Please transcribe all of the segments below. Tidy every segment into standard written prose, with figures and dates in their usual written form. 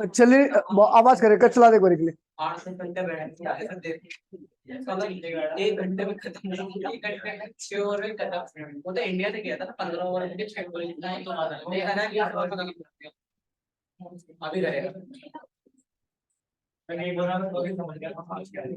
चलिए आवाज करे कट चला दे गोरे के लिए। 8 घंटे बैठ 1 घंटे में खत्म नहीं, 1 घंटे में 6 ओवर में खत्म। वो तो इंडिया से गया था ना, 15 ओवर में 6 गोल जीतना है, तो देखा ना कि अभी रहेगा। मैं नहीं बोला तो भी समझ गया फास्ट क्या है।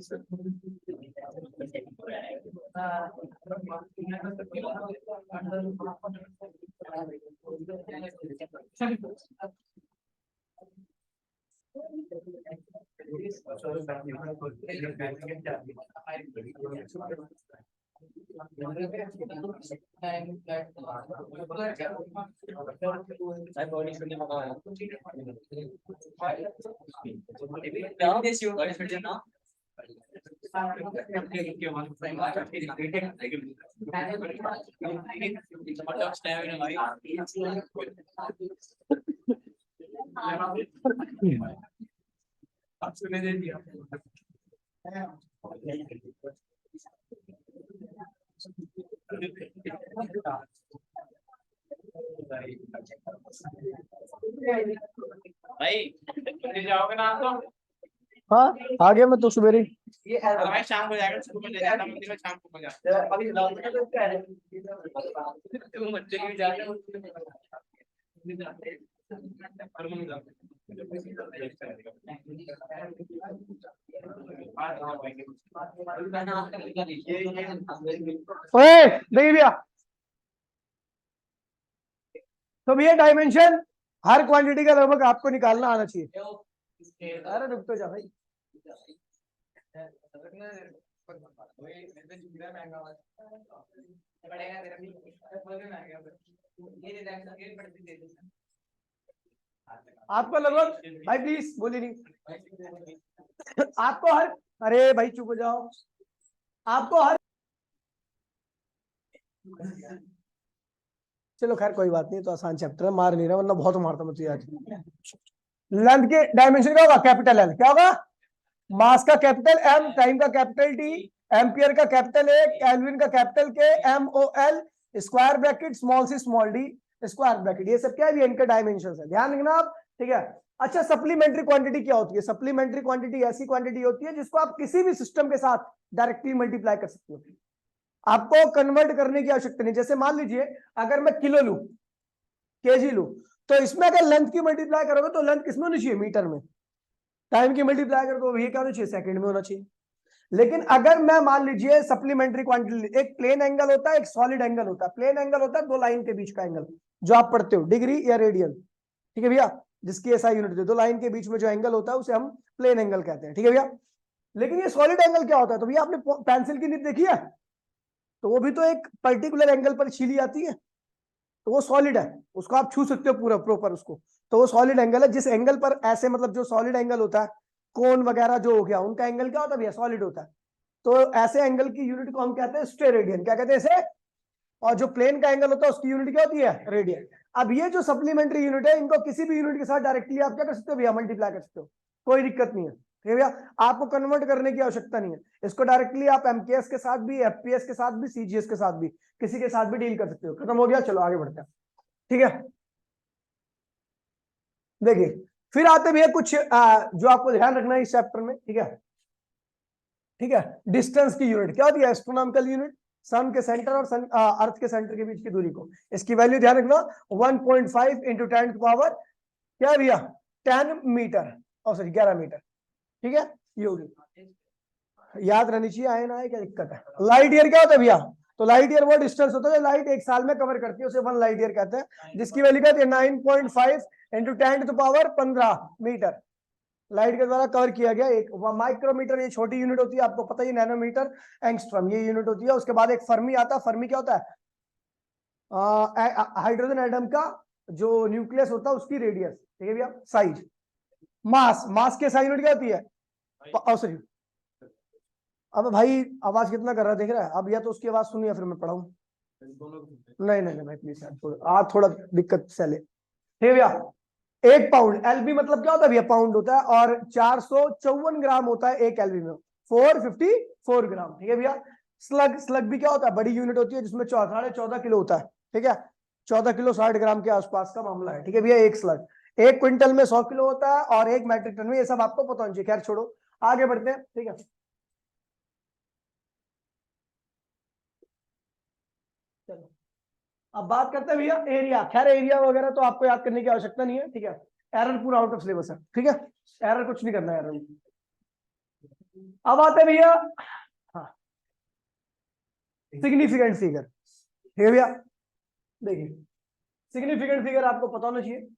भाई जाओगे ना आप तो? हाँ आ गया मैं तो सवेरे। ये भाई शाम को जाएगा, सुबह ले जाता मंदिर में, शाम को जाता अभी तुम बच्चे की जाते हो ओए देखिए भैया, तो भैया डायमेंशन हर क्वांटिटी का लगभग आपको निकालना आना चाहिए। अरे रुक तो जा भाई। आपको लगभग भाई प्लीज बोलिए नहीं। आपको हर, अरे भाई चुप हो जाओ। आपको हर, चलो खैर कोई बात नहीं, तो आसान चैप्टर है, मार नहीं रहा वरना बहुत मारता मैं तुझे आज। लेंथ के डायमेंशन क्या होगा? Capital L. क्या होगा? मास का कैपिटल एम, टाइम का कैपिटल टी, एम्पियर का कैपिटल ए, केल्विन का capital K, M O L, square bracket small C small D, square bracket. ये सब क्या है? इनके डायमेंशन है, ध्यान रखना आप, ठीक है। अच्छा, सप्लीमेंट्री क्वांटिटी क्या होती है? सप्लीमेंट्री क्वांटिटी ऐसी क्वांटिटी होती है जिसको आप किसी भी सिस्टम के साथ डायरेक्टली मल्टीप्लाई कर सकते हो। आपको कन्वर्ट करने की आवश्यकता नहीं। जैसे मान लीजिए अगर मैं किलो लू, केजी लू, तो इसमें अगर लेंथ की मल्टीप्लाई करोगे तो लेंथ किसमें होनी चाहिए? मीटर में। टाइम की मल्टीप्लाई करोगे तो ये क्या होना चाहिए? सेकंड में होना चाहिए। लेकिन अगर मैं मान लीजिए सप्लीमेंट्री क्वांटिटी, एक प्लेन एंगल होता है, एक सॉलिड एंगल होता है। प्लेन एंगल होता है दो लाइन के बीच का एंगल, जो आप पढ़ते हो डिग्री या रेडियन, ठीक है भैया, जिसकी ऐसा यूनिट है। दो लाइन के बीच में जो एंगल होता है उसे हम प्लेन एंगल कहते हैं, ठीक है भैया। लेकिन ये सॉलिड एंगल क्या होता है? तो भैया आपने पेंसिल की नीब देखी है, तो वो भी तो एक पर्टिकुलर एंगल पर छीली जाती है, तो वो सॉलिड है, उसको आप छू सकते हो पूरा प्रॉपर उसको, तो वो सॉलिड एंगल है। जिस एंगल पर ऐसे, मतलब जो सॉलिड एंगल होता है, कोन वगैरह जो हो गया, उनका एंगल क्या होता है भैया? सॉलिड होता है। तो ऐसे एंगल की यूनिट को हम कहते हैं स्टेरेडियन। क्या कहते हैं इसे? और जो प्लेन का एंगल होता है उसकी यूनिट क्या होती है? रेडियन। अब ये जो सप्लीमेंट्री यूनिट है, इनको किसी भी यूनिट के साथ डायरेक्टली आप क्या कर सकते हो भैया? मल्टीप्लाई कर सकते हो, कोई दिक्कत नहीं है, ठीक है भैया। आपको कन्वर्ट करने की आवश्यकता नहीं है। इसको डायरेक्टली आप एमकेएस के साथ भी, एफपीएस के साथ भी, सीजीएस के साथ भी, किसी के साथ भी डील कर सकते हो। खत्म हो गया, चलो आगे बढ़ते हैं, ठीक है। देखिए फिर आते भैया कुछ जो आपको ध्यान रखना है इस चैप्टर में, ठीक है, ठीक है। डिस्टेंस की यूनिट क्या होती है? एस्ट्रोनॉमिकल यूनिट, सन के सेंटर और सन अर्थ के सेंटर के बीच की दूरी को, इसकी वैल्यू ध्यान रखना 1.5 इंटू 10 टू पावर क्या है भैया? 10 मीटर, और सॉरी 11 मीटर, ठीक है। ये होगी, याद रहनी चाहिए, आए ना आए क्या दिक्कत है। लाइट ईयर क्या होता है भैया? तो लाइट ईयर वो डिस्टेंस होता है लाइट एक साल में कवर करती है, उसे 1 लाइट ईयर कहते हैं, जिसकी वैल्यू क्या होती है? 9.5 into 10 to power 15 meter light के द्वारा कवर किया गया। एक माइक्रोमीटर ये छोटी यूनिट होती है, आपको पता ही, नैनोमीटर, एंगस्ट्रॉम ये यूनिट होती है। उसके बाद एक फर्मी आता है। फर्मी क्या होता है? हाइड्रोजन एटम का जो न्यूक्लियस होता है उसकी रेडियस, ठीक है भैया। साइज, मास, मास की साइज यूनिट क्या होती है? सॉरी, अब भाई आवाज कितना कर रहा है देख रहा है? अब या तो उसकी आवाज सुनिए फिर मैं पढ़ाऊं। नहीं नहीं नहीं भाई प्लीज यार, थोड़ा दिक्कत से ले, ठीक है भैया। 1 पाउंड, एलबी मतलब क्या होता है भैया? पाउंड होता है, और 454 ग्राम होता है एक एलबी में, 454 ग्राम, ठीक है भैया। स्लग, स्लग भी क्या होता है, बड़ी यूनिट होती है जिसमें 14.5 किलो होता है, ठीक है, 14 किलो 60 ग्राम के आसपास का मामला है, ठीक है भैया। एक स्लग 1 क्विंटल में 100 किलो होता है और 1 मैट्रिक टन में, ये सब आपको पता होना चाहिए। खैर छोड़ो, आगे बढ़ते हैं, ठीक है। चलो अब बात करते हैं भैया एरिया। खैर एरिया वगैरह तो आपको याद करने की आवश्यकता नहीं है, ठीक है, एरर पूरा आउट ऑफ सिलेबस है, ठीक है, एरर कुछ नहीं करना है एरर। अब आते हैं भैया हाँ सिग्निफिकेंट फिगर, ठीक है भैया। देखिए सिग्निफिकेंट फिगर आपको पता होना चाहिए,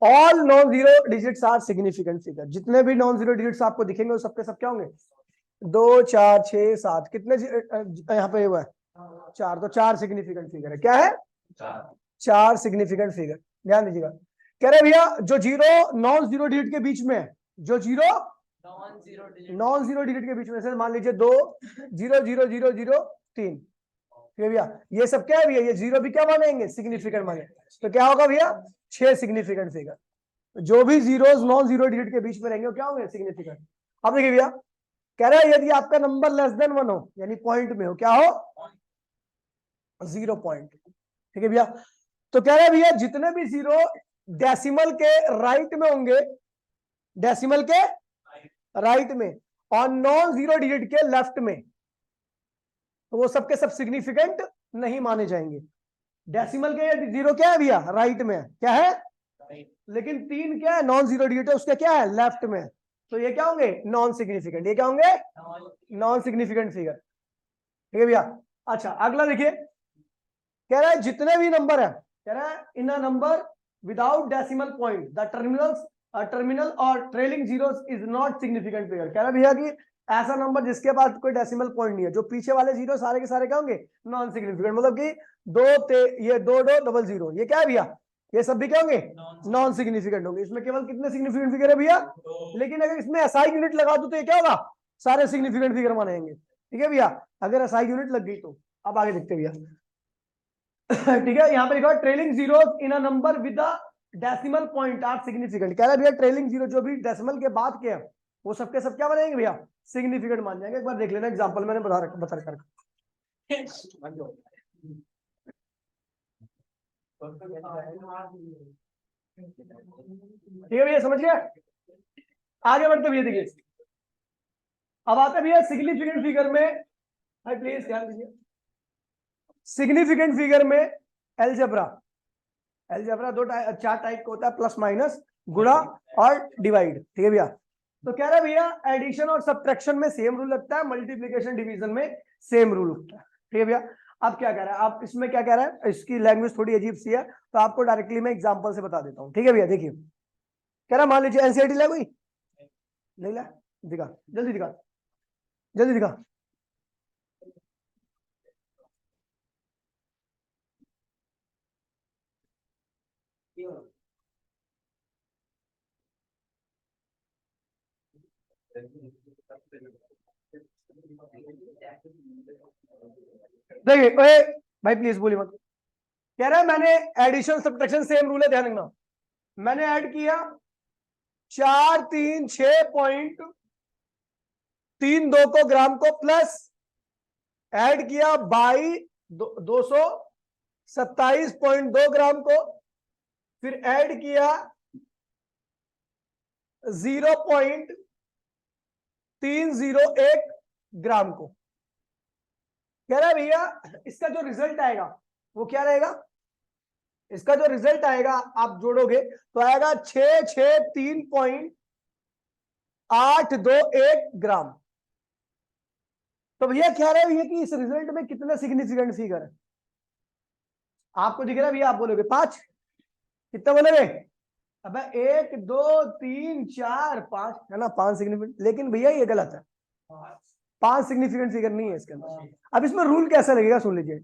all non zero digits are significant figure. जितने भी नॉन जीरो डिजिट्स आपको दिखेंगे वो सबके सब क्या होंगे, 2 4 6 7, कितने यहाँ पे हुआ है 4, तो 4 सिग्निफिकेंट फिगर है। क्या है, 4 सिग्निफिकेंट फिगर। ध्यान दीजिएगा, कह रहे भैया जो जीरो नॉन जीरो डिजिट के बीच में है, जो जीरो नॉन जीरो डिजिट के बीच में से, मान लीजिए 2 0 0 0 0 3, ठीक है भैया, ये सब क्या है भैया, ये जीरो भी क्या मानेंगे, सिग्निफिकेंट माने, तो क्या होगा भैया 6 सिग्निफिकेंट फिगर। जो भी जीरोस नॉन जीरो डिजिट के बीच में रहेंगे वो क्या होंगे, सिग्निफिकेंट। अब देखिए भैया कह रहा है यदि आपका नंबर लेस देन 1 हो, यानी पॉइंट में हो, क्या हो 0 पॉइंट, ठीक है भैया। तो कह रहा है भैया जितने भी जीरो डेसिमल के राइट में होंगे, डेसिमल के राइट में और नॉन जीरो डिजिट के लेफ्ट में, तो वो सबके सब सिग्निफिकेंट नहीं माने जाएंगे। डेसिमल के जीरो क्या है भैया, राइट में है, क्या है, लेकिन 3 क्या है, नॉन जीरो डिजिट है, उसका क्या है, लेफ्ट में है, तो ये क्या होंगे, नॉन सिग्निफिकेंट। ये क्या होंगे, नॉन सिग्निफिकेंट फिगर, ठीक है भैया। अच्छा अगला देखिए, कह रहा है जितने भी नंबर है, कह रहा है in a number without decimal point the terminal और trailing zeros is not significant figure. कह रहा है भैया कि ऐसा नंबर जिसके पास कोई डेसिमल पॉइंट नहीं है, जो पीछे वाले जीरो सारे के सारे क्या होंगे, नॉन सिग्निफिकेंट, मतलब कि ये 2 2 डबल 0, ये क्या है भैया, ये सब भी क्या होंगे, नॉन सिग्निफिकेंट होंगे। इसमें केवल कितने सिग्निफिकेंट फिगर है भैया, लेकिन अगर इसमें एसआई यूनिट लगा दो तो ये क्या होगा, सारे सिग्निफिकेंट फिगर मानेंगे, ठीक है भैया, अगर एसआई यूनिट लग गई तो। अब आगे देखते भैया ठीक है, यहाँ पे लिखा trailing zero in a number with decimal point are significant. कह रहा है भैया ट्रेलिंग जीरो जो भी डेसिमल के बाद के हैं वो सबके सब क्या बनेंगे भैया, सिग्निफिकेंट मान जाएंगे। एक बार देख लेना एग्जांपल मैंने बता रखा ठीक है भैया, समझ गया। आगे बढ़ते भैया देखिए, अब आते भैया सिग्निफिकेंट फिगर में, प्लीज ध्यान दीजिए, सिग्निफिकेंट फिगर में एलजेब्रा, एलजेब्रा 4 टाइप का होता है, प्लस माइनस, गुणा और डिवाइड, ठीक है भैया। तो कह रहा है भैया एडिशन और सब्ट्रैक्शन में सेम रूल लगता है, मल्टीप्लिकेशन डिवीजन में सेम रूल लगता है, ठीक है भैया। अब क्या कह रहा है, आप इसमें क्या कह रहा है, इसकी लैंग्वेज थोड़ी अजीब सी है, तो आपको डायरेक्टली मैं एग्जांपल से बता देता हूँ, ठीक है भैया। देखिए कह रहा मान लीजिए एनसीईआरटी ला कोई, नहीं ला, दिखा जल्दी, दिखा जल्दी, दिखा। देखिए भाई प्लीज बोलिए मत। कह रहा है मैंने एडिशन सब्ट्रैक्शन सेम रूल है, ध्यान रखना। मैंने ऐड किया 436.32 को ग्राम को, प्लस ऐड किया बाई 227.2 ग्राम को, फिर ऐड किया 0.301 ग्राम को। कह रहा है भैया इसका जो रिजल्ट आएगा वो क्या रहेगा, इसका जो रिजल्ट आएगा आप जोड़ोगे तो आएगा 663.821 ग्राम। तो भैया कह रहे हैं कि इस रिजल्ट में कितने सिग्निफिकेंट फिगर है, आपको दिख रहा है भैया, आप बोलोगे 5, कितने बनेंगे, अब 1 2 3 4 5 है ना, 5 सिग्निफिकेंट। लेकिन भैया ये गलत है, 5 सिग्निफिकेंट फिगर नहीं है इसके अंदर। अब इसमें रूल कैसा लगेगा, सुन लीजिए,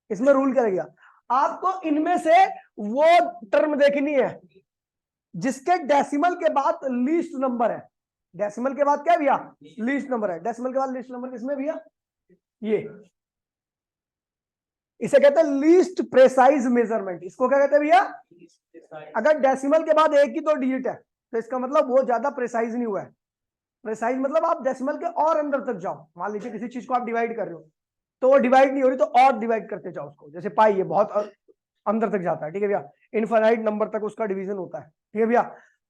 इसमें रूल क्या लगेगा, आपको इनमें से वो टर्म देखनी है जिसके डेसिमल के बाद लीस्ट नंबर है। डेसिमल के बाद क्या भैया, लीस्ट नंबर है। डेसिमल के बाद लीस्ट नंबर किसमें भैया, ये, इसे कहते हैं लीस्ट प्रेसाइज मेजरमेंट। इसको क्या कहते हैं भैया, अगर डेसिमल के बाद एक ही 2 डिजिट है तो इसका मतलब वो ज्यादा प्रेसाइज नहीं हुआ है। प्रेसाइज मतलब आप डेसिमल के और अंदर तक जाओ, मान लीजिए किसी चीज को आप डिवाइड कर रहे हो तो वो डिवाइड नहीं हो रही तो और डिवाइड करते जाओ उसको, जैसे पाई है बहुत अंदर तक जाता है, ठीक है भैया, इनफाइनाइट नंबर तक उसका डिवीजन होता है, ठीक है भैया।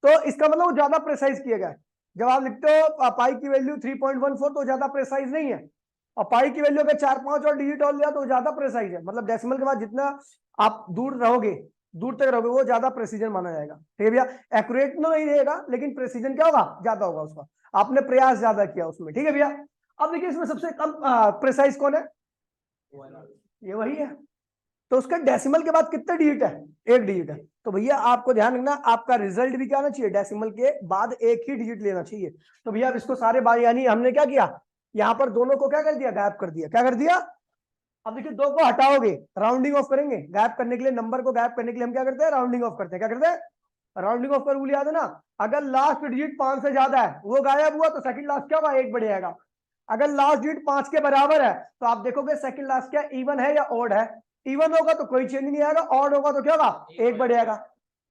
तो इसका मतलब वो ज्यादा प्रेसाइज किया गया है। जब आप लिखते हो पाई की वैल्यू 3.14 तो ज्यादा प्रेसाइज नहीं है, और पाई की वैल्यू अगर 4-5 और डिजिट और लिया तो ज्यादा प्रेसाइज है। मतलब डेसिमल के बाद जितना आप दूर रहोगे, दूर तक रहोगे, वो ज्यादा प्रेसिजन माना जाएगा, ठीक है भैया। एक्यूरेट तो नहीं रहेगा लेकिन प्रेसिजन क्या होगा, ज्यादा होगा उसका, आपने प्रयास ज्यादा किया उसमें, ठीक है भैया। अब देखिए इसमें सबसे कम प्रेसाइज कौन है, ये वही है। तो उसका डेसिमल के बाद कितने डिजिट है, एक डिजिट है। तो भैया आपको ध्यान रखना, आपका रिजल्ट भी क्या आना चाहिए, डेसिमल के बाद एक ही डिजिट लेना चाहिए। तो भैया अब इसको सारे बार, यानी हमने क्या किया, यहाँ पर दोनों को क्या कर दिया, गायब कर दिया। क्या कर दिया, अब देखिए दो को हटाओगे, राउंडिंग ऑफ करेंगे, गायब करने के लिए, नंबर को गायब करने के लिए हम क्या करते हैं, राउंडिंग ऑफ करते हैं। क्या करते हैं, राउंडिंग ऑफ का रूल याद है ना। अगर लास्ट डिजिट 5 से ज्यादा है, वो गायब हुआ, तो सेकंड लास्ट क्या होगा, एक बढ़ जाएगा। अगर लास्ट डिजिट 5 के बराबर है तो आप देखोगे सेकंड लास्ट क्या इवन है या ऑड है। इवन होगा तो कोई चेंज नहीं आएगा, ऑड होगा तो क्या होगा, एक बढ़ जाएगा।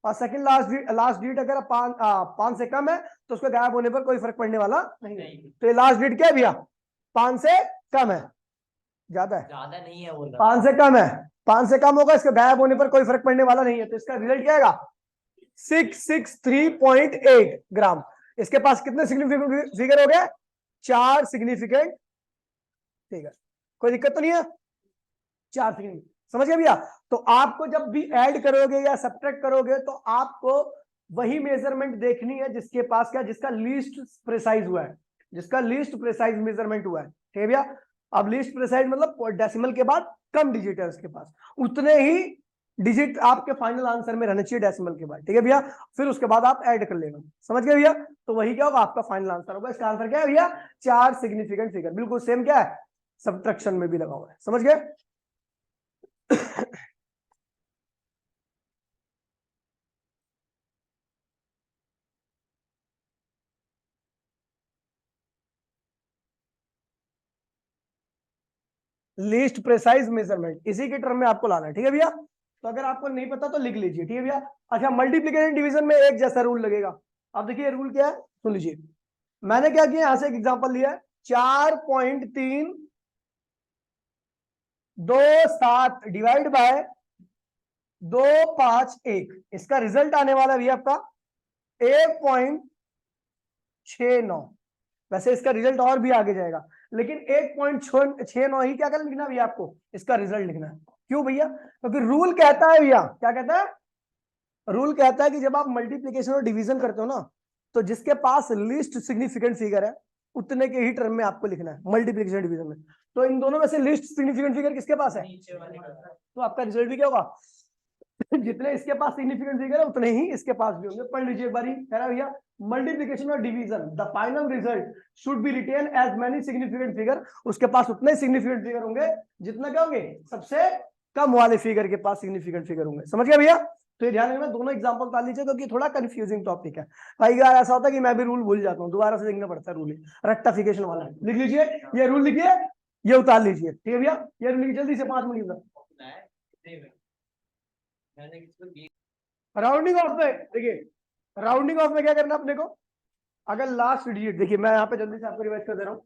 और सेकंड लास्ट डिजिट अगर 5 से कम है तो उसके गायब होने पर कोई फर्क पड़ने वाला नहीं। तो ये लास्ट डिजिट क्या है भैया, 5 से कम है, ज्यादा है, ज्यादा नहीं है वो, 5 से कम है, 5 से कम होगा, इसके गायब होने पर कोई फर्क पड़ने वाला नहीं है। तो इसका रिजल्ट क्या आएगा, 663.8 ग्राम। इसके पास कितने सिग्निफिकेंट फिगर हो गए, 4 सिग्निफिकेंट फिगर। कोई दिक्कत तो नहीं है, 4 सिग्निफिकेंट, समझ गए भैया। तो आपको जब भी ऐड करोगे या सब्ट्रैक्ट करोगे तो आपको वही मेजरमेंट देखनी है जिसके पास क्या, जिसका लीस्ट प्रिसाइज हुआ है, जिसका लीस्ट प्रिसाइज मेजरमेंट हुआ है, ठीक है भैया। अब लीस्ट प्रिसाइज मतलब डेसिमल के बाद कम डिजिट है उसके पास, उतने ही डिजिट आपके फाइनल आंसर में रहना चाहिए डेसिमल के बाद, ठीक है भैया। फिर उसके बाद आप ऐड कर लेना, समझ गए भैया। तो वही क्या होगा, आपका फाइनल आंसर होगा। इसका आंसर क्या है भैया, 4 सिग्निफिकेंट फिगर, बिल्कुल सेम क्या है, सब्ट्रैक्शन में भी लगा हुआ है, समझ गए। लीस्ट प्रिसाइज मेजरमेंट इसी के टर्म में आपको लाना है, ठीक है भैया। तो अगर आपको नहीं पता तो लिख लीजिए, ठीक है भैया। अच्छा, मल्टीप्लिकेशन डिवीजन में एक जैसा रूल लगेगा। अब देखिए रूल क्या है, सुन लीजिए। मैंने क्या किया, यहां से एक एग्जांपल लिया है, 4.327 डिवाइड बाय 251, इसका रिजल्ट आने वाला भी आपका 1.69। वैसे इसका रिजल्ट और भी आगे जाएगा, लेकिन 1.69 ही क्या कर लिखना भैया, आपको इसका रिजल्ट लिखना है। क्यों भैया, क्योंकि रूल कहता है भैया, क्या कहता है, रूल कहता है कि जब आप मल्टीप्लीकेशन और डिवीजन करते हो ना, तो जिसके पास लीस्ट सिग्निफिकेंट फिगर है उतने के ही टर्म में आपको लिखना है मल्टीप्लीकेशन डिवीजन में। तो इन दोनों में से लीस्ट सिग्निफिकेंट फिगर किसके पास है, तो आपका रिजल्ट भी क्या होगा, जितने इसके पास सिग्निफिकेंट फिगर है उतने ही इसके पास भी होंगे। पढ़ लीजिए एक बारी, कह रहा भैया मल्टीप्लिकेशन और division the final result should be written as many significant figure, उसके पास उतने सिग्निफिकेंट फिगर होंगे जितना क्या होंगे, सबसे कम वाले फिगर के पास सिग्निफिकेंट फिगर होंगे, समझ गया भैया। तो ये ध्यान रखना, दोनों एग्जांपल डाल लीजिए क्योंकि थोड़ा कंफ्यूजिंग टॉपिक है भाई। यार ऐसा होता है कि मैं भी रूल भूल जाता हूँ, दोबारा से देखना पड़ता है रूल, रेक्टिफिकेशन वाला। लिख लीजिए, ये रूल लिखिए, ये उतार लीजिए, ठीक है भैया। ये रूल लिखिए जल्दी से, 5 मिनट में। राउंडिंग ऑफ में देखिए, राउंडिंग ऑफ में क्या करना अपने को, अगर लास्ट डिजिट देखिए, मैं यहाँ पे जल्दी से आपको रिवाइज कर दे रहा हूँ,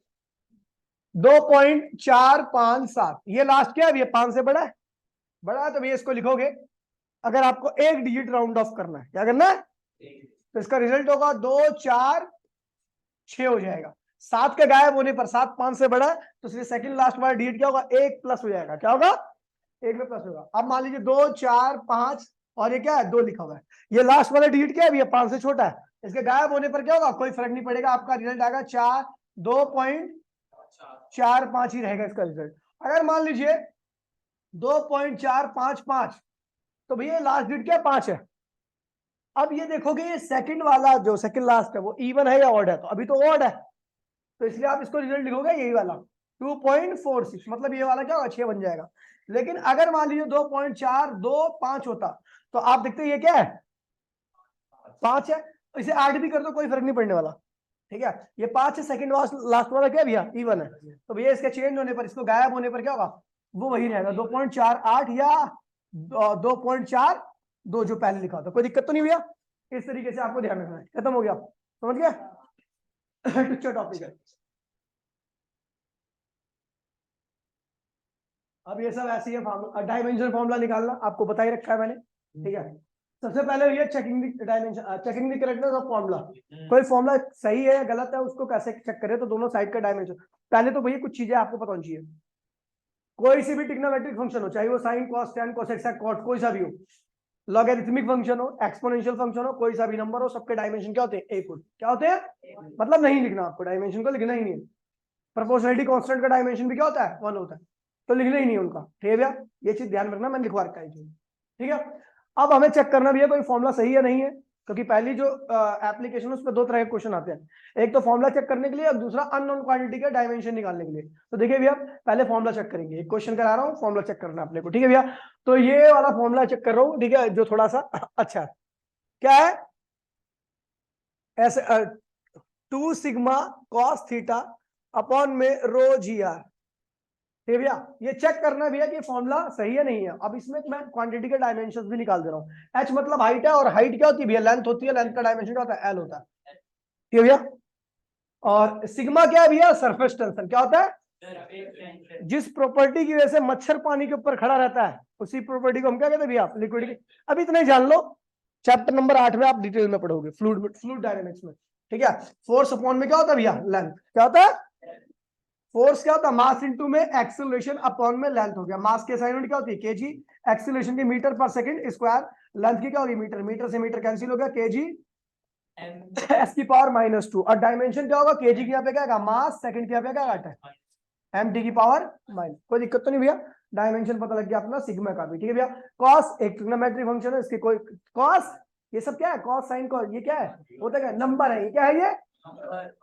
2.457, ये लास्ट क्या है, ये 5 से बड़ा है, बड़ा है तो भैया इसको लिखोगे। अगर आपको एक डिजिट राउंड ऑफ करना है, क्या करना है, तो इसका रिजल्ट होगा 246 हो जाएगा। 7 के गायब होने पर, 7 5 से बड़ा है तो इसलिए सेकंड लास्ट वाला डिजिट क्या होगा, 1 प्लस हो जाएगा। क्या होगा, 1 में प्लस होगा। अब मान लीजिए 2 4 5 और ये क्या है, 2 लिखा हुआ है, ये लास्ट वाला डिजिट क्या है, ये 5 से छोटा है, इसके गायब होने पर क्या होगा, कोई फर्क नहीं पड़ेगा, आपका रिजल्ट आएगा 2.45 ही रहेगा इसका रिजल्ट। अगर मान लीजिए 2.455, तो भैया लास्ट डिजिट क्या 5 है। अब ये देखोगे ये सेकंड वाला जो सेकंड लास्ट है वो इवन है या ऑड है, तो अभी तो ऑड है, तो इसलिए आप इसको रिजल्ट लिखोगे यही वाला 2.46, मतलब ये वाला क्या होगा, 6 बन जाएगा। लेकिन अगर मान लीजिए 2.425 होता तो आप देखते ये क्या है, 5 है, तो इसे ऐड भी कर दो कोई फर्क नहीं पड़ने वाला, ठीक है। ये 5 है, सेकंड लास्ट वाला क्या भैया, इवन है, तो भैया इसके चेंज होने पर, इसको गायब होने पर क्या होगा, वो वही रहेगा 2.48 या 2.42 जो पहले लिखा था। कोई दिक्कत तो नहीं भैया, इस तरीके से आपको ध्यान रखना है। खत्म हो गया, समझ गया। टॉपिक है। अब ये सब ऐसे ही है फॉर्मूला, डायमेंशन फॉर्मूला निकालना आपको बता ही रखा है मैंने, ठीक है। सबसे पहले ये checking the dimension, checking the correctness of formula. कोई फॉर्मूला सही है या गलत है उसको कैसे चेक करें, तो दोनों साइड का डायमेंशन। पहले तो भैया कुछ चीजें आपको पता होनी चाहिए। कोई सी भी ट्रिग्नोमेट्रिक फंक्शन हो, चाहे वो sine cos tan cosec sec cot कोई सा भी हो, लॉगरिथमिक फंक्शन हो, एक्सपोनेंशियल फंक्शन हो, कोई सा भी नंबर हो, सबके डायमेंशन क्या होते हैं? एक होते। क्या होते हैं? मतलब नहीं लिखना आपको, डायमेंशन को लिखना ही नहीं है। प्रोपोर्शनलिटी कांस्टेंट का डायमेंशन भी क्या होता है? 1 होता है, तो लिखना ही नहीं है उनका। ठीक है भैया, ये चीज ध्यान रखना, मैंने लिखवा रखा है। ठीक है, अब हमें चेक करना भी है कोई फॉर्मूला सही है नहीं है, क्योंकि पहली जो एप्लीकेशन उस पर 2 तरह के क्वेश्चन आते हैं, एक तो फॉर्मूला चेक करने के लिए और दूसरा अननोन क्वांटिटी का डायमेंशन निकालने के लिए। तो देखिए भैया, पहले फॉर्मूला चेक करेंगे, एक क्वेश्चन करा रहा हूँ, फॉर्मूला चेक करना है अपने को। ठीक है भैया, तो ये वाला फॉर्मूला चेक कर रहा हूँ, ठीक है, जो थोड़ा सा अच्छा है। क्या है? ऐसे 2 सिग्मा कॉस थीटा अपॉन में रो जी आर। ठीक भैया, ये चेक करना भैया कि फॉर्मूला सही है नहीं है। अब इसमें मैं क्वांटिटी के डायमेंशंस भी निकाल दे रहा हूँ। एच मतलब हाइट है, और हाइट क्या होती है भैया? लेंथ होती है। लेंथ का डायमेंशन क्या होता है? एल होता है। ठीक है भैया, और सिग्मा क्या है भैया? Surface tension. क्या होता है? जिस प्रॉपर्टी की वजह से मच्छर पानी के ऊपर खड़ा रहता है, उसी प्रॉपर्टी को हम क्या कहते हैं भैया? लिक्विड की। अब इतना ही जान लो, चैप्टर नंबर 8 में आप डिटेल में पढ़ोगे, फ्लूइड डायनेमिक्स में। ठीक है, फोर्स अपॉन में क्या होता है भैया? लेंथ। क्या होता है? फोर्स क्या होता है? मास इनटू में एक्सेलरेशन अपॉन में लेंथ हो गया। मास की असाइनमेंट क्या होती है? केजी। एक्सेलरेशन की मीटर पर सेकंड स्क्वायर। लेंथ की क्या होगी? मीटर। मीटर से मीटर कैंसिल हो गया, केजी एस की पावर -2। और डायमेंशन क्या होगा? केजी की यहाँ पे क्या आएगा? मास। सेकंड की यहाँ पे क्या आएगा? एम टी की पावर माइनस। कोई दिक्कत तो नहीं भैया, डायमेंशन पता लग गया अपना सिग्मा का भी। ठीक है भैया, कॉस एक ट्रिग्नोमेट्रिक फंक्शन है, इसकी कोई कॉस, ये सब क्या है? कॉस साइन कॉस, ये क्या है? होता क्या? नंबर है। ये क्या है? ये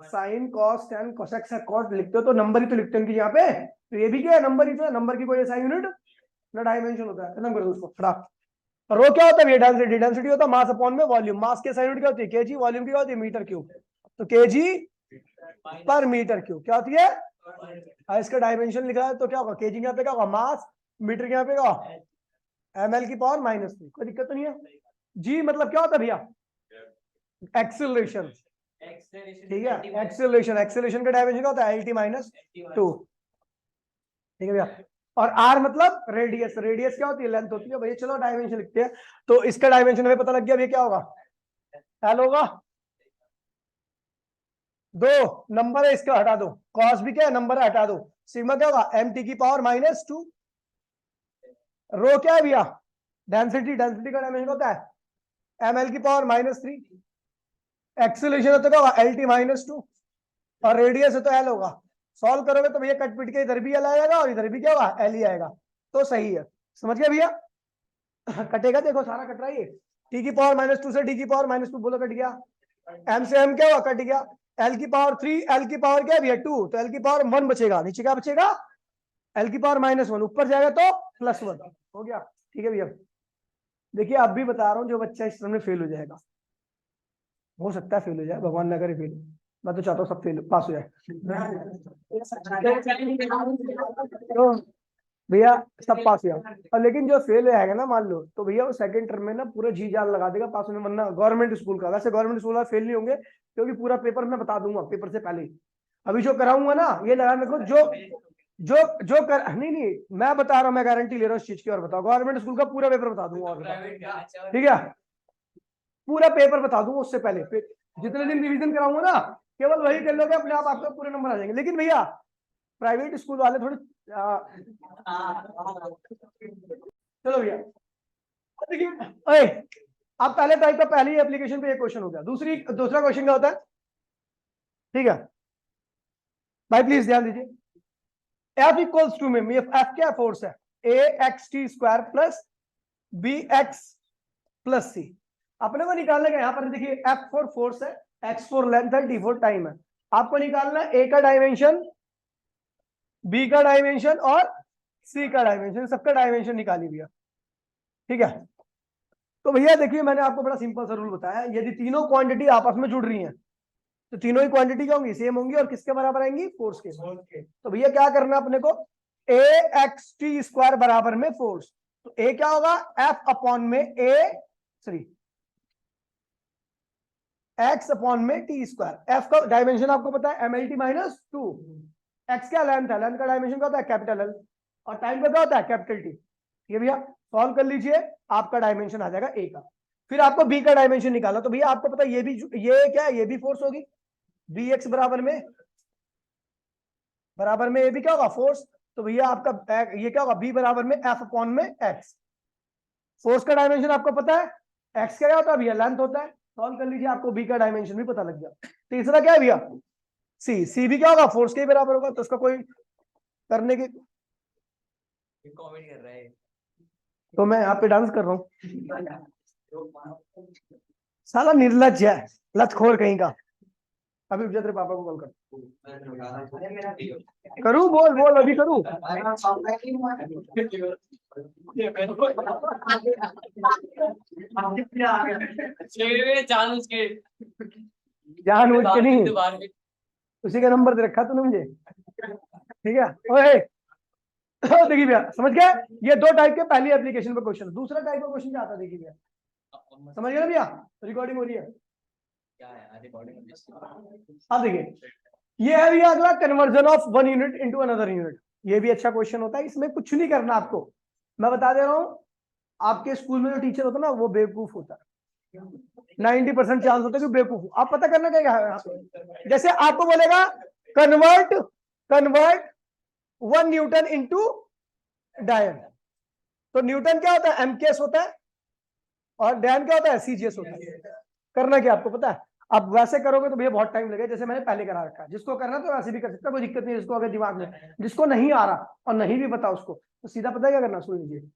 sine cos tan cosec sec cot लिखते हो तो नंबर ही तो लिखते हैं यहाँ पे, तो ये भी क्या है? नंबर ही तो है। नंबर की कोई ऐसा यूनिट ना डायमेंशन होता है। खत्म कर दो उसको खड़ा। रो क्या होता है? डेंसिटी। डेंसिटी होता है मास अपॉन में वॉल्यूम। मास के साइन यूनिट क्या होती है? केजी। वॉल्यूम की क्या होती है? Meter cube. तो केजी पर मीटर क्यूब क्या होती है? इसका डायमेंशन लिखा है तो क्या होगा? केजी यहाँ पे क्या होगा? मास। मीटर के यहाँ पे क्या होगा? ml की पावर -3। कोई दिक्कत तो नहीं है। जी मतलब क्या होता है भैया? एक्सेलरेशन। ठीक है, एक्सेलरेशन। एक्सेलरेशन का डायमेंशन क्या होता है? LT-2। ठीक है भैया, और आर मतलब रेडियस। रेडियस क्या होती है? लेंथ होती है भैया। चलो डायमेंशन लिखते हैं, तो इसका डायमेंशन हमें पता लग गया। ये क्या होगा? एल होगा। 2 नंबर है, इसका हटा दो। कॉस भी क्या है? नंबर है, हटा दो। सिग्मा क्या होगा? mt की पावर -2। रो क्या है भैया? डेंसिटी। डेंसिटी का डायमेंशन होता है ml की पावर -3। एक्सेलरेशन होता है क्या? LT-2। और रेडियस है तो एल होगा। सॉल्व करोगे तो भैया कट पिट के इधर भी एल आएगा और इधर भी क्या होगा? एल ही आएगा। तो सही है, समझ गया भैया? कटेगा, देखो सारा कट रहा है ये। टी की पावर -2 से डी की पावर -2 बोलो, कट गया। एम से एम क्या हुआ? कट गया। एल की पावर 3, एल की पावर क्या है भैया? 2, तो एल की पावर 1 बचेगा। नीचे क्या बचेगा? एल की पावर -1। ऊपर जाएगा तो +1 हो गया। ठीक है भैया, देखिए अब भी बता रहा हूँ, जो बच्चा इस तरह में फेल हो जाएगा, हो सकता है फेल हो जाए, भगवान न करे फेल हो। मैं तो चाहता हूँ सब फेल पास हो जाए। तो भैया सब पास हो जाए, और लेकिन जो फेल आएगा ना मान लो, तो भैया वो सेकंड टर्म में ना पूरा जी जान लगा देगा पास होने। वरना गवर्नमेंट स्कूल का, वैसे गवर्नमेंट स्कूल वाले फेल नहीं होंगे, क्योंकि पूरा पेपर मैं बता दूंगा पेपर से पहले ही। अभी जो कराऊंगा ना, ये लगा मेरे को, जो जो जो कर नहीं नहीं मैं बता रहा हूँ, मैं गारंटी ले रहा हूँ इस चीज की। और बताओ, गवर्नमेंट स्कूल का पूरा पेपर बता दूंगा। और ठीक है, पूरा पेपर बता दूंगा उससे पहले। जितने दिन रिवीजन कराऊंगा ना, केवल वही कर लोगे, अपने आप आपको पूरे नंबर आ जाएंगे। लेकिन भैया प्राइवेट स्कूल वाले थोड़े चलो भैया देखिए, ओए अब पहले टाइप का पहली एप्लीकेशन पे एक क्वेश्चन हो गया। दूसरा क्वेश्चन क्या होता है? ठीक है भाई, प्लीज ध्यान दीजिए। F इक्वल्स टू में F क्या फोर्स है? axt² plus bx+c। अपने को निकालना है, यहां पर देखिए F4 फोर्स है, x4 लेंथ है, d4 टाइम है। आपको निकालना A का डायमेंशन, B का डायमेंशन और C का डायमेंशन। सबका डायमेंशन निकाली भैया। ठीक है, तो भैया देखिए मैंने आपको बड़ा सिंपल सा रूल बताया। यदि तीनों क्वांटिटी आपस में जुड़ रही हैं, तो तीनों ही क्वांटिटी क्या होंगी? सेम होंगी। और किसके बराबर आएंगी? फोर्स के। तो भैया क्या करना अपने को? axt² बराबर में फोर्स। तो A क्या होगा? F अपॉन में x अपॉन में t²। F का डायमेंशन आपको पता है mlt -2। x क्या? लेंथ है। लेंथ का डायमेंशन क्या होता है? Capital L। और टाइम का क्या होता है कैपिटल टी। ठीक है भैया, सॉल्व कर लीजिए, आपका डायमेंशन आ जाएगा ए का। फिर आपको बी का डायमेंशन निकालना, तो भैया आपको पता है ये क्या है, ये भी फोर्स होगी, बी एक्स बराबर में ए भी क्या होगा फोर्स। तो भैया आपका ये क्या होगा, बी बराबर में एफ अपॉन में एक्स। फोर्स का डायमेंशन आपको पता है, एक्स क्या होता है भैया लेंथ होता है, सॉल्व कर लीजिए, आपको बी का डायमेंशन भी पता लग गया। तीसरा क्या है भैया सी भी क्या होगा फोर्स के ही बराबर होगा, तो उसका कोई करने की, कमेंट कर रहा है। तो मैं यहाँ पे डांस कर रहा हूँ, साला निर्लज है, लतखोर कहीं का। अभी तेरे पापा को कॉल कर, करूँ बोल बोल अभी करूँ। जानबूझ के नहीं, उसी का नंबर दे रखा तूने मुझे, ठीक है। ओए देखिए भैया समझ गया, ये दो टाइप के पहली एप्लीकेशन पे क्वेश्चन। दूसरा टाइप का क्वेश्चन क्या आता है देखिए भैया, समझ गए ना भैया, रिकॉर्डिंग हो रही है। अब देखिए ये है भैया अगला, conversion of one unit into another unit. ये भी अच्छा क्वेश्चन होता है, इसमें कुछ नहीं करना आपको, मैं बता दे रहा हूँ। आपके स्कूल में जो टीचर होता है ना वो बेवकूफ होता है, 90% चांस होता है कि बेवकूफ। आप पता करना क्या है, जैसे आपको बोलेगा कन्वर्ट 1 न्यूटन इंटू डायन, तो न्यूटन क्या होता है एमकेएस होता है, और डायन क्या होता है सीजीएस होता है। करना क्या आपको पता है, अब वैसे करोगे तो भैया बहुत टाइम लगेगा, जैसे मैंने पहले करा रखा है। जिसको करना तो वैसे भी कर सकता है, कोई दिक्कत नहीं है। जिसको अगर दिमाग में, जिसको नहीं आ रहा और नहीं भी पता उसको, तो सीधा पता है क्या करना, सुन लीजिए।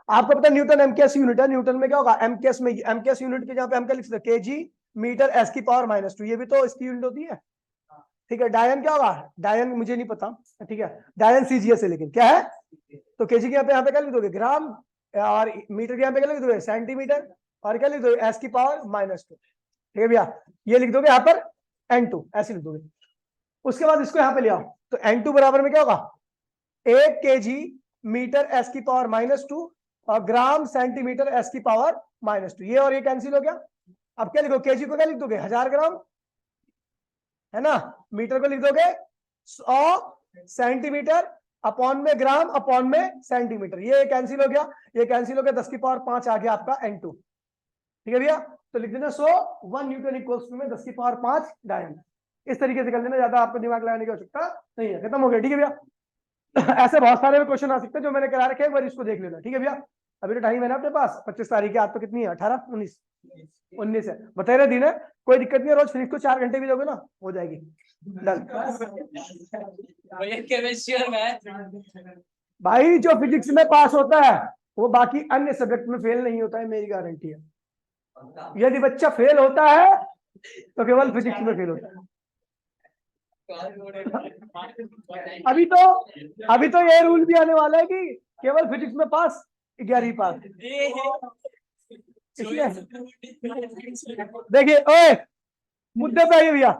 आपको पता है न्यूटन एमकेएस यूनिट है, न्यूटन में क्या होगा एमकेएस में, एमकेएस यूनिट के जहाँ पे हम क्या लिख सकते हैं केजी मीटर एस की पावर -2, ये भी तो इसकी यूनिट होती है। ठीक है, डायन क्या होगा, डायन मुझे नहीं पता, ठीक है डायन सीजीएस है, लेकिन क्या है, तो केजी के यहाँ पे क्या लिख दोगे ग्राम, और मीटर के यहाँ पे क्या लिख दोगे सेंटीमीटर, और क्या लिख दोगे एस की पावर -2। ठीक है भैया, ये लिख दोगे यहाँ पर n2 ऐसे लिख दोगे। उसके बाद इसको यहाँ पे ले आओ, तो n2 बराबर में क्या होगा 1 kg मीटर एस की पावर -2 और ग्राम सेंटीमीटर एस की पावर -2। ये और ये कैंसिल हो गया। अब क्या लिखो, केजी को क्या लिख दोगे 1000 ग्राम, है ना, मीटर को लिख दोगे 100 सेंटीमीटर, अपॉन में ग्राम, अपॉन में सेंटीमीटर। ये कैंसिल हो गया, ये कैंसिल हो गया, 10 की पावर 5 आ गया आपका n2। ठीक है भैया, तो लिख देना 1 न्यूटन इक्वल्स टू में 10 की पावर 5 डायन। इस तरीके से कर लेना, ज्यादा आपको दिमाग लगाने की आवश्यकता नहीं है। खत्म हो गया, ठीक है भैया। ऐसे बहुत सारे क्वेश्चन आ सकते हैं जो मैंने करा रखे हैं, एक बार इसको देख लेना, ठीक है भैया। अभी तो टाइम है ना अपने पास, 25 तारीख है, आज तो कितनी है 18 19 है, बता रहे दिन है, कोई दिक्कत नहीं है। रोज फिजिक्स को 4 घंटे भी दोगे ना हो जाएगी, डन। भाई जो फिजिक्स में पास होता है वो बाकी अन्य सब्जेक्ट में फेल नहीं होता है, मेरी गारंटी है। यदि बच्चा फेल होता है तो केवल फिजिक्स में फेल होता है। अभी तो ये रूल भी आने वाला है कि केवल फिजिक्स में पास 11वीं पास। देखिए ओए, मुद्दे पे आइए भैया,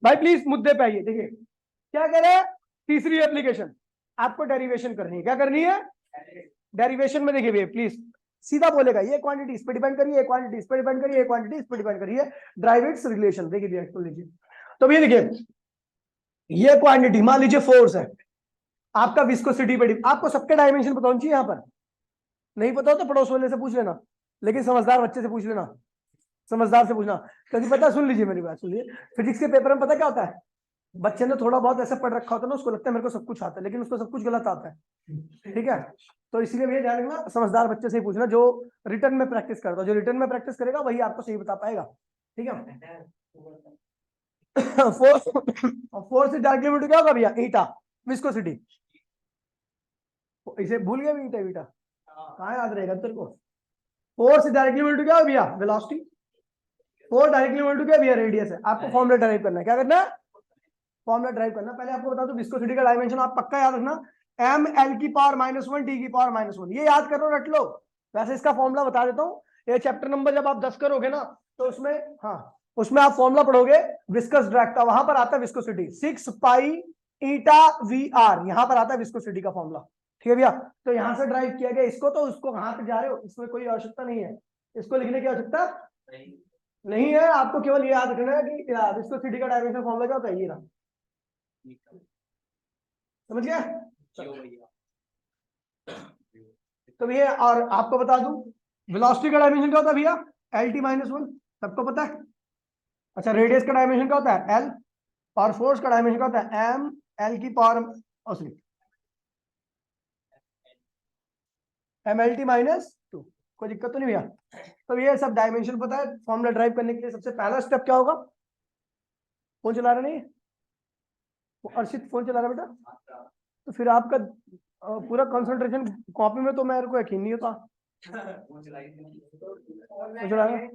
भाई प्लीज मुद्दे पे आइए। देखिए क्या करें, तीसरी एप्लीकेशन आपको डेरिवेशन करनी है। क्या करनी है, डेरिवेशन में देखिए भैया प्लीज सीधा बोलेगा, ये क्वांटिटी इस पे डिपेंड करिए, ये क्वांटिटी इस पे डिपेंड करिए, ये क्वांटिटी इस पे डिपेंड करिए, ड्राइव इट्स रिलेशन। देखिए भैया तो लीजिए, तो भैया देखिए ये क्वांटिटी मान लीजिए फोर्स है, आपका विस्कोसिटी पे आपको सबके डायमेंशन पता होना चाहिए। यहाँ पर नहीं पता हो तो पड़ोस वाले से पूछ लेना, लेकिन समझदार बच्चे से पूछ लेना, समझदार से पूछना, क्योंकि पता, सुन लीजिए मेरी बात सुनिए, फिजिक्स के पेपर में पता क्या होता है, बच्चे ने थोड़ा बहुत ऐसा पढ़ रखा होता है ना, उसको लगता है मेरे को सब कुछ आता है, लेकिन उसको सब कुछ गलत आता है। ठीक है, तो इसीलिए भैया ध्यान रखना, समझदार बच्चे से ही पूछना जो रिटर्न में प्रैक्टिस करता है। जो रिटर्न में प्रैक्टिस करेगा वही आपको सही बता पाएगा। ठीक है, force is directly equal to क्या होगा भैया ईटा विस्कोसिटी। इसे भूल गया ईटा, ईटा कहाँ याद रहेगा तेरे को। Force is directly equal to क्या है भैया velocity, force directly equal to क्या भैया रेडियस है। आपको फॉर्मूला ड्राइव करना है, क्या करना है फॉर्मूला ड्राइव करना। पहले आपको बता दो विस्कोसिटी का डायमेंशन आप पक्का याद रखना, m l की पावर -1 t की पावर -1, ये याद करो रट लो। वैसे इसका फॉर्मूला बता देता हूँ, ये चैप्टर नंबर जब आप 10 करोगे ना तो उसमें, हाँ उसमें आप फॉर्मूला पढ़ोगे विस्कस ड्रैग का, वहां पर आता है विस्कोसिटी 6 पाई ईटा VR, यहां पर आता है विस्कोसिटी का फॉर्मूला। ठीक है भैया, तो यहां से ड्राइव किया गया इसको, तो उसको कहां तक जा रहे हो इसमें कोई आवश्यकता नहीं है, इसको लिखने की आवश्यकता नहीं है। आपको केवल ये याद रखना है कि विस्कोसिटी का डायमेंशन फॉर्मूला क्या होता है, ये रहा, समझ गया। तो भैया और आपको बता दूं वेलोसिटी का डायमेंशन क्या होता है भैया, LT माइनस 1, सबको पता है। अच्छा रेडियस का डायमेंशन क्या होता है, L, और फोर्स का डायमेंशन क्या होता है, M L की पावर MLT माइनस 2। कोई दिक्कत तो नहीं भैया। तो ये सब डायमेंशन पता है। फॉर्मूला ड्राइव करने के लिए सबसे पहला स्टेप क्या होगा, फोन चला रहा नहीं वो अर्षित, फोन चला रहा बेटा, तो फिर आपका पूरा कंसंट्रेशन कॉपी में, तो मेरे को यकीन नहीं होता। फोन चला रहा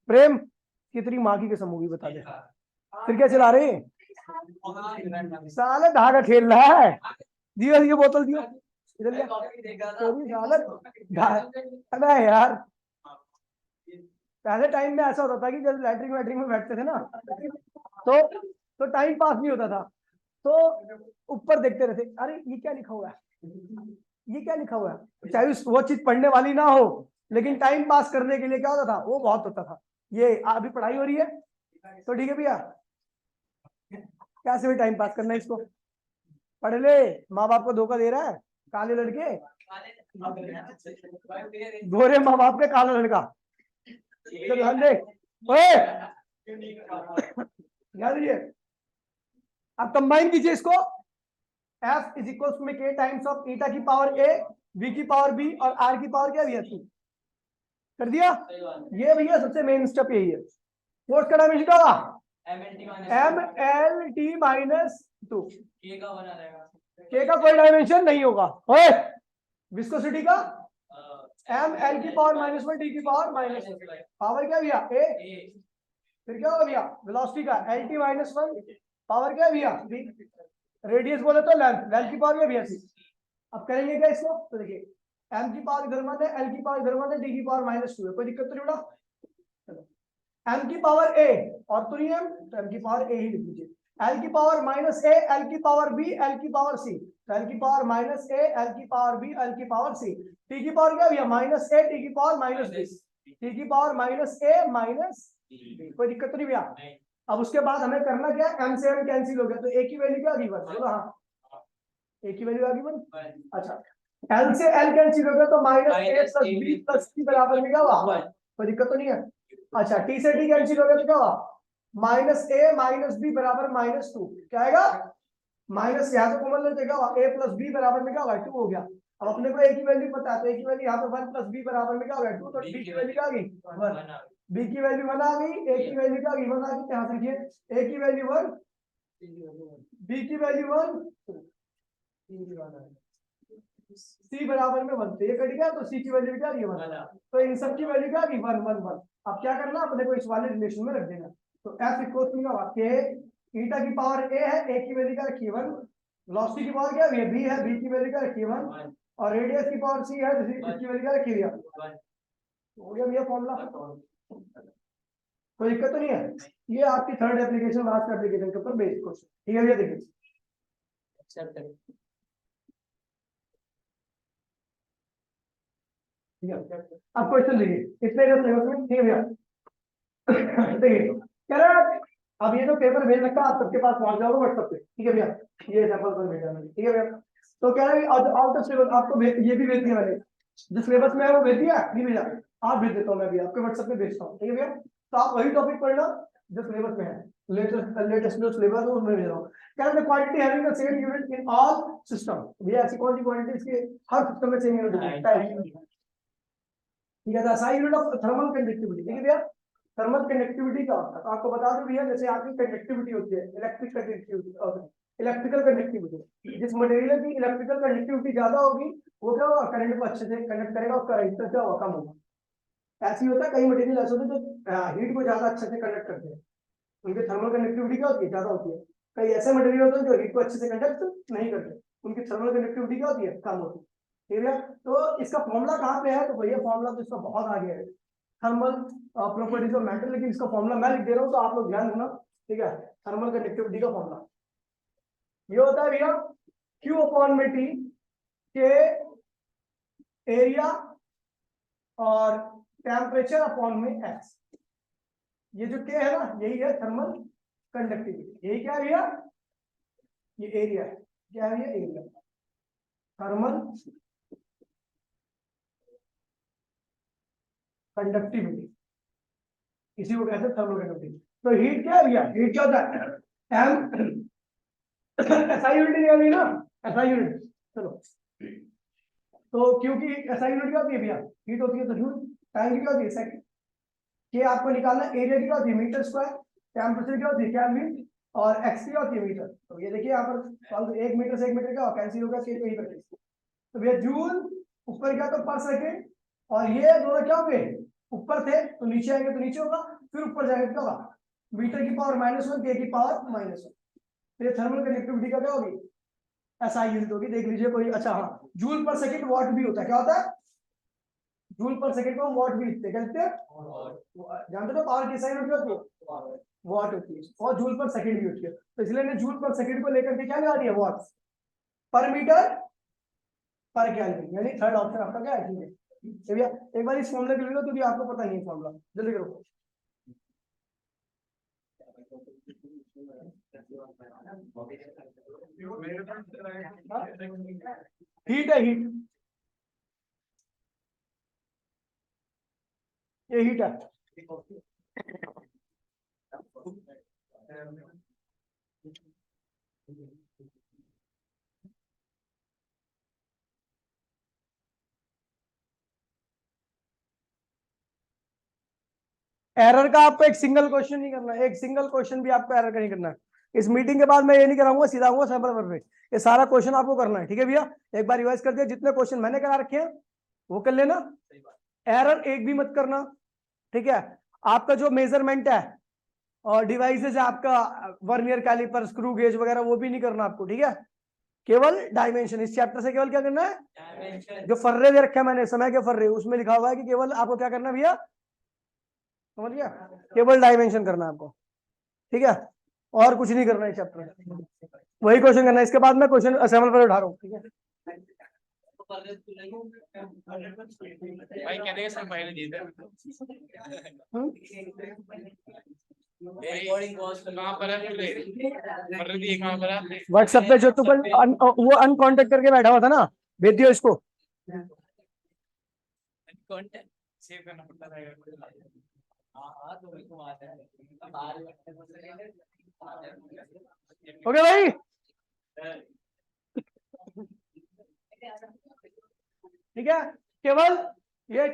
प्रेम की तेरी माँ की कसम होगी, बता दे फिर क्या चला रहे हैं? साला धागा खेल रहा है, दियो ये बोतल दियो इधर ले। अबे यार पहले टाइम में ऐसा होता था कि जब लैट्रिन वैट्रिन में बैठते थे ना, तो टाइम पास नहीं होता था, तो ऊपर देखते रहते, अरे ये क्या लिखा हुआ है, ये क्या लिखा हुआ है, चाहे वो चीज पढ़ने वाली ना हो, लेकिन टाइम पास करने के लिए क्या होता था, वो बहुत होता था। ये अभी पढ़ाई हो रही है तो ठीक है भैया, कैसे भी टाइम पास करना है इसको, पढ़ ले, माँ बाप को धोखा दे रहा है, काले लड़के, गोरे माँ बाप के काला लड़का, ध्यान दे। ध्यान दीजिए, अब कंबाइन कीजिए इसको, F is equal to K times of eta की पावर A, V की पावर B और R की पावर क्या भैया 3, कर दिया। ये भैया सबसे मेन स्टेप यही है। फोर्स का डायमेंशन क्या होगा, MLT माइनस 2, K का कोई डायमेंशन नहीं होगा। ओए विस्कोसिटी का ML की पावर -1 T की पावर -1, पावर क्या भैया A, फिर क्या होगा भैया वेलोसिटी का LT -1, पावर क्या भैया B, रेडियस बोले तो लेंथ, लेंथ की पावर क्या भैया C। अब करेंगे क्या इसको, तो देखिए M की पावर इधर 1 है, L की पावर इधर 1 है, D की पावर -2 है, कोई दिक्कत तो नहीं बेटा। M की पावर A और तो नहीं M, तो M की पावर A ही लिख लीजिए, L की पावर -A, L की पावर B, L की पावर C, तो L की पावर -A, L की पावर B, L की पावर C, T की पावर क्या भैया -A, T की पावर -B, T की पावर -A माइनस, कोई दिक्कत तो नहीं भैया। अब उसके बाद हमें करना क्या है, M से M कैंसिल हो गया, तो A की वैल्यू क्या आ गई 1, बोलो हाँ, A की वैल्यू आ गई 1। अच्छा L से L कैंसिल हो गया, तो -A + B + C बराबर में क्या हुआ, कोई दिक्कत तो नहीं है। अच्छा T से T कैंसिल हो गया तो क्या हुआ, -A - B बराबर -2, क्या आएगा माइनस, यहाँ से कॉमन लेते क्या हुआ, A + B बराबर में क्या होगा 2 हो गया। अब अपने को A की वैल्यू पता है, तो A की वैल्यू यहाँ पे 1 + B बराबर में क्या होगा 2, तो B की वैल्यू क्या आ गई 1, B की वैल्यू 1 आ गई, A की वैल्यू क्या आ गई 1 आ गई, यहाँ से लिखिए A की वैल्यू 1, B की वैल्यू 1, C बराबर में 1, तो ये कट गया, तो C की वैल्यू क्या आ गई 1, तो इन सब की वैल्यू क्या आ गई 1 1 1। अब क्या करना अपने को इस वाले रिलेशन में रख देना, तो F इक्वल टू क्या होगा, K ईटा की पावर A है, A की वैल्यू क्या रखी है 1, वेलोसिटी की पावर क्या है B है, B की वैल्यू क्या रखी है 1, और रेडियस की पावर C है, इसकी वैल्यू क्या रखी है, हो गया भैया फॉर्मूला, कोई दिक्कत तो नहीं है। ये आपकी थर्ड एप्लीकेशन, लास्ट एप्लीकेशन के ऊपर बेस्ड क्वेश्चन, ठीक है भैया। देखिए अब क्वेश्चन देखिए, इतने सिलेबस में, ठीक है भैया। देखिए कह रहा है अब ये जो पेपर भेज रखा है आप सबके पास पहुंच जाओगे व्हाट्सएप पे, ठीक है भैया, ये सैंपल पर भेजा मैंने, ठीक है भैया। तो कह रहा है आउट ऑफ सिलेबस आपको ये भी भेज दिया मैंने, जो सिलेबस में है वो भेज दिया नहीं भेजा, आप भेज देता हूँ मैं भी आपके व्हाट्सएप पे भेजता हूँ, ठीक है भैया। तो आप वही टॉपिक पढ़ना जो सिलेबस में है, लेटेस्ट जो सिलेबस है उसमें भेज रहा हूँ। कह रहा है quantity having the same unit in all system, भैया ऐसी कौन सी क्वांटिटी इसके हर सिस्टम में सेम यूनिट होता है, ठीक है। SI unit of thermal conductivity, ठीक है भैया। थर्मल कंडक्टिविटी का होता है, तो आपको बता दूं भैया, जैसे आपकी कंडक्टिविटी होती है, इलेक्ट्रिक कंडक्टिविटी और इलेक्ट्रिकल कंडक्टिविटी, जिस मटेरियल की इलेक्ट्रिकल कंडक्टिविटी ज्यादा होगी वो क्या होगा, करंट को अच्छे से कंडक्ट करेगा, उसका रेजिस्टेंस क्या होगा, कम होगा। ऐसे ही होता है, कई मटेरियल ऐसे होते हैं जो हीट को ज्यादा अच्छे से कंडक्ट करते हैं, उनकी थर्मल कंडक्टिविटी क्या होती है, ज्यादा होती है। कई ऐसे मटेरियल होते हैं जो हीट को अच्छे से कंडक्ट नहीं करते, उनकी थर्मल कंडक्टिविटी क्या होती है, कम होती है, ठीक है। तो इसका फॉर्मूला कहाँ पे है, तो भैया फॉर्मूला तो इसका बहुत आगे है, थर्मल प्रॉपर्टीज ऑफ मैटर, लेकिन इसका फॉर्मूला मैं लिख दे रहा हूँ तो आप लोग ध्यान देना, ठीक है। थर्मल कंडक्टिविटी का फॉर्मूला ये होता है भैया Q/टी के एरिया और टेम्परेचर अपॉन में एक्स, ये जो के है ना यही है थर्मल कंडक्टिविटी, यही क्या है भैया ये एरिया है, क्या है ये एरिया, थर्मल कंडक्टिविटी, इसी को कहते हैं थर्मल कंडक्टिविटी। तो हीट क्या है भैया, हीट क्या होता है, एम एसआई यूनिट निकाली ना, एसआई यूनिट। चलो तो क्योंकि एसआई यूनिट क्या होती है भैया, हीट होती है तो जूल, टाइम की क्या होती है सेकंड, ये आपको निकालना, एरिया की क्या होती है मीटर स्क्वायर, टेम्परेचर क्या होती है केल्विन, और एक्स की होती है मीटर। तो ये देखिए यहाँ पर 1 मीटर से 1 मीटर क्या कैंसिल होगा, के यही करके, तो भैया जूल ऊपर क्या तो पर सेकंड, और ये दोनों क्या होंगे ऊपर थे तो नीचे आएंगे तो नीचे होगा, फिर ऊपर जाएंगे तो क्या होगा, मीटर की पावर -1 के की पावर -1। तो ये थर्मल कंडक्टिविटी का क्या होगी, एसआई यूनिट होगी, देख लीजिए कोई। अच्छा हाँ, जूल पर सेकंड वॉट भी होता है, क्या होता है, जूल पर सेकंड को वॉट भी लिखते हैं, क्या लिखते हैं, जानते हो पावर की एसआई यूनिट क्या होती है, वॉट होती है, और जूल पर सेकंड भी होती है। तो इसलिए ने जूल पर सेकंड को लेकर के क्या लगा दिया, वॉट पर मीटर पर केल्विन, यानी थर्ड ऑप्शन आपका क्या है, ठीक है। तो भैया एक बार इस फॉर्मूला के लिए लो, क्योंकि आपको पता नहीं है फॉर्मूला, जल्दी करो। हीट है, हीट, ये हीट है। एरर का आपको एक सिंगल क्वेश्चन नहीं करना है, एक सिंगल क्वेश्चन भी आपको एरर का नहीं करना है। इस मीटिंग के बाद मैं ये नहीं कराऊंगा, सीधा आऊंगा सैंपल पर, ये सारा क्वेश्चन आपको करना है, ठीक है भैया। एक बार रिवाइज कर दिया, जितने क्वेश्चन मैंने करा रखे हैं वो कर लेना, एरर एक भी मत करना, ठीक है। आपका जो मेजरमेंट है और डिवाइसेज है आपका, वर्नियर कैलिपर, स्क्रू गेज वगैरह, वो भी नहीं करना आपको, ठीक है। केवल डायमेंशन, इस चैप्टर से केवल क्या करना है, जो फर्रे दे रखे हैं मैंने, समय के फर्रे, उसमें लिखा हुआ है कि केवल आपको क्या करना है भैया, समझ गया, केवल डायमेंशन करना है आपको, ठीक है, और कुछ नहीं करना है चैप्टर में, वही क्वेश्चन करना है। इसके बाद मैं क्वेश्चन असेंबल पर उठा रहा हूँ, ठीक है। भाई कहते हैं सर पहले जीते कहाँ पर है, व्हाट्सएप पे जो तू कल वो अनकॉन्टेक्ट करके बैठा हुआ था ना, भेज दियो इसको। कॉन्टेक्ट सेव करना पड़ता है। हाँ तो वही तो बात है, ओके भाई, ठीक है। केवल ये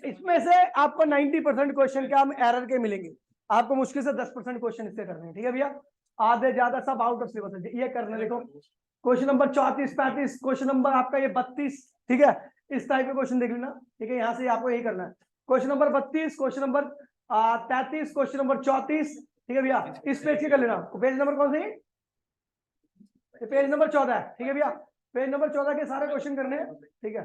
इसमें से आपको 90% क्वेश्चन क्या हम एरर के मिलेंगे, आपको मुश्किल से 10% क्वेश्चन इससे करने हैं, ठीक है भैया। आधे ज्यादा सब आउट ऑफ सिलेबस है, ये करना। देखो क्वेश्चन नंबर 34, 35, क्वेश्चन नंबर आपका ये 32, ठीक है, इस टाइप के क्वेश्चन देख लेना, ठीक है। यहाँ से आपको यही करना है, question number 32, question number 33, question number 34, ठीक है भैया। इस पेज के कर लेना, पेज नंबर कौन सा है, पेज नंबर 14 है, ठीक है भैया। पेज नंबर 14 के सारे क्वेश्चन करने हैं, ठीक है।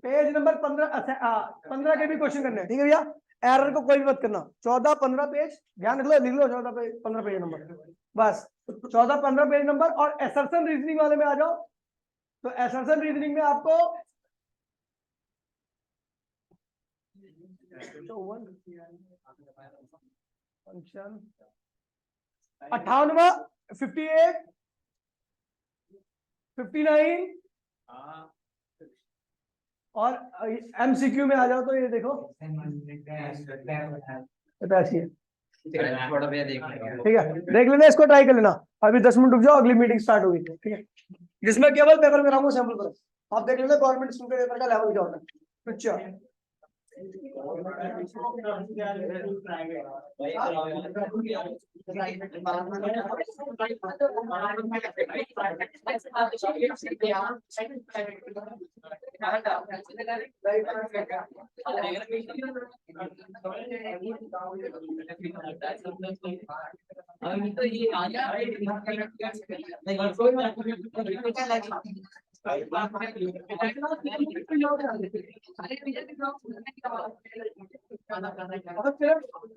पेज नंबर 15 के भी क्वेश्चन करने हैं, ठीक है भैया। एरर को कोई भी मत करना, 14-15 पेज ध्यान रख लो, लिख लो 14-15 पेज नंबर, बस 14-15 पेज नंबर। और असर्शन रीजनिंग वाले में आ जाओ, तो असर्शन रीजनिंग में आपको फंक्शन 58, 58, 59 और एमसीक्यू में आ जाओ, तो ये देखो ऐसी है, ठीक है। देख लेना, इसको ट्राई कर लेना। अभी 10 मिनट रुक जाओ, अगली मीटिंग स्टार्ट होगी, ठीक है, जिसमें केवल पेपर में रहूंगा सैंपल पर। आप देख लेना गवर्नमेंट स्कूल के पेपर का लेवल क्या होता है। अच्छा तो ये आ गया